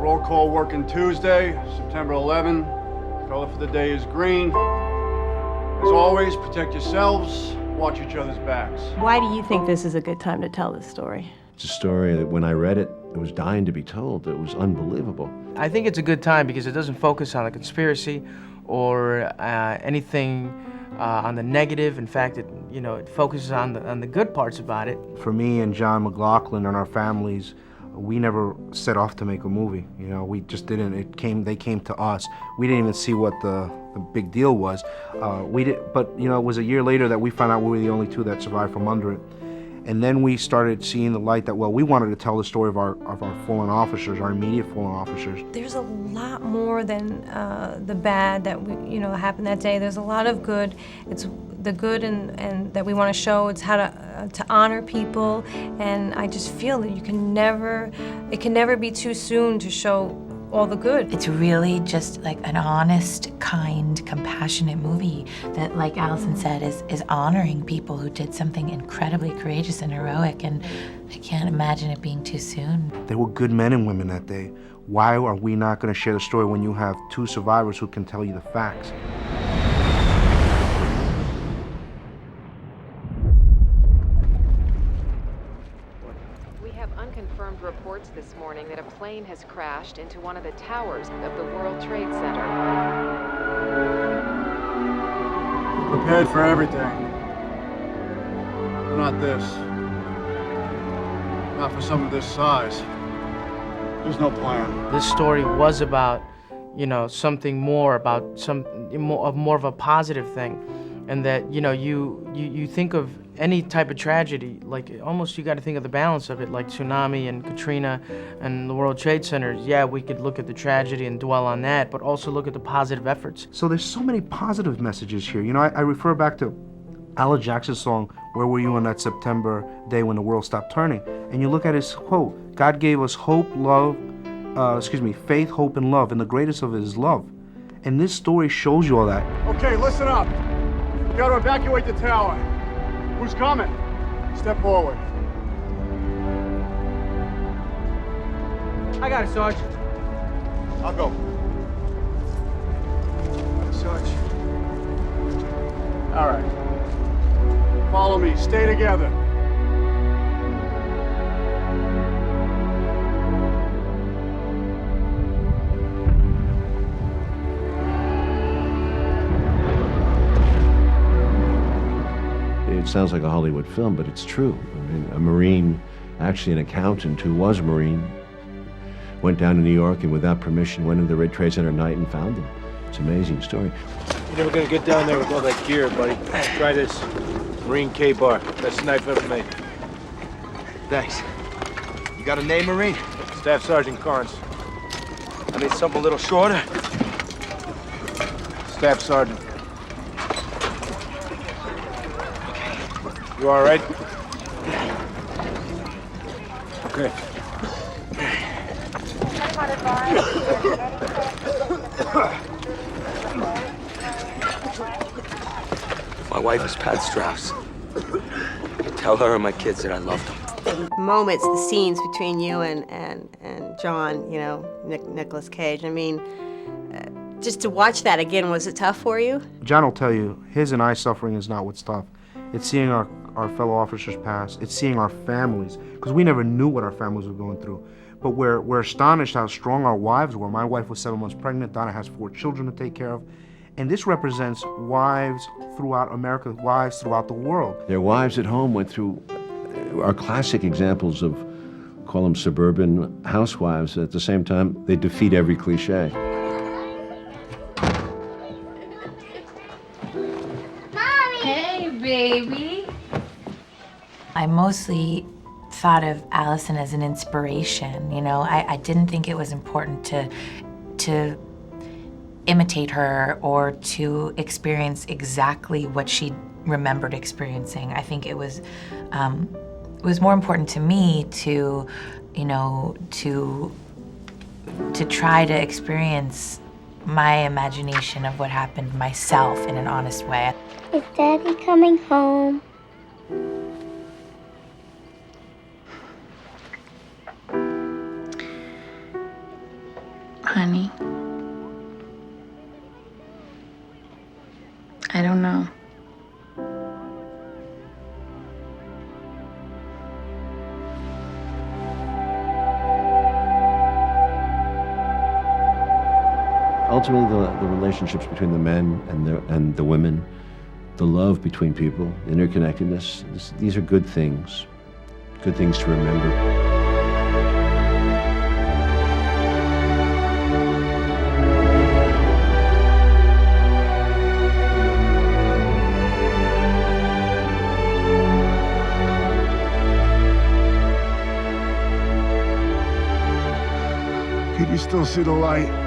Roll call working Tuesday, September 11. Color for the day is green. As always, protect yourselves, watch each other's backs. Why do you think this is a good time to tell this story? It's a story that when I read it, it was dying to be told. It was unbelievable. I think it's a good time because it doesn't focus on the conspiracy or anything on the negative. In fact, it focuses on the good parts about it. For me and John McLaughlin and our families, we never set off to make a movie. We just didn't. They came to us. We didn't even see what the big deal was. But it was a year later that we found out we were the only two that survived from under it. And then we started seeing the light that, we wanted to tell the story of our fallen officers, our immediate fallen officers. There's a lot more than the bad that happened that day. There's a lot of good. It's the good and that we want to show. It's how to honor people, and I just feel that it can never be too soon to show all the good. It's really just like an honest, kind, compassionate movie that, like Allison said, is honoring people who did something incredibly courageous and heroic, and I can't imagine it being too soon. They were good men and women that day. Why are we not going to share the story when you have two survivors who can tell you the facts? Unconfirmed reports this morning that a plane has crashed into one of the towers of the World Trade Center. Prepared for everything. Not this. Not for something this size. There's no plan. This story was about, something more, about more of a positive thing, and that you think of any type of tragedy, like almost you got to think of the balance of it, like tsunami and Katrina and the World Trade Center. Yeah, we could look at the tragedy and dwell on that, but also look at the positive efforts. So there's so many positive messages here. I refer back to Alan Jackson's song, "Where Were You on That September Day When the World Stopped Turning?" And you look at his quote, God gave us faith, hope, and love, and the greatest of it is love. And this story shows you all that. Okay, listen up. You gotta evacuate the tower. Who's coming? Step forward. I got it, Sarge. I'll go. Sarge. All right. Follow me. Stay together. It sounds like a Hollywood film, but it's true. I mean, a Marine, actually an accountant who was a Marine, went down to New York and without permission went into the Red Trade Center at night and found them. It's an amazing story. You're never gonna get down there with all that gear, buddy. Try this. Marine K-bar. Best knife ever made. Thanks. You got a name, Marine? Staff Sergeant Carnes. I need something a little shorter. Staff Sergeant. You all right? Okay. My wife is Pat Strauss. Tell her and my kids that I love them. Moments, the scenes between you and John, Nicolas Cage. I mean, just to watch that again, was it tough for you? John will tell you, his and I's suffering is not what's tough. It's seeing our fellow officers pass. It's seeing our families, because we never knew what our families were going through. But we're astonished how strong our wives were. My wife was 7 months pregnant. Donna has 4 children to take care of. And this represents wives throughout America, wives throughout the world. Their wives at home went through are classic examples of, call them suburban housewives. At the same time, they defeat every cliche. Hey, baby. I mostly thought of Allison as an inspiration. I didn't think it was important to imitate her or to experience exactly what she remembered experiencing. I think it was more important to me to try to experience my imagination of what happened myself in an honest way. Is Daddy coming home? Honey, I don't know. Ultimately, the relationships between the men and the women, the love between people, interconnectedness, these are good things to remember. Can you still see the light?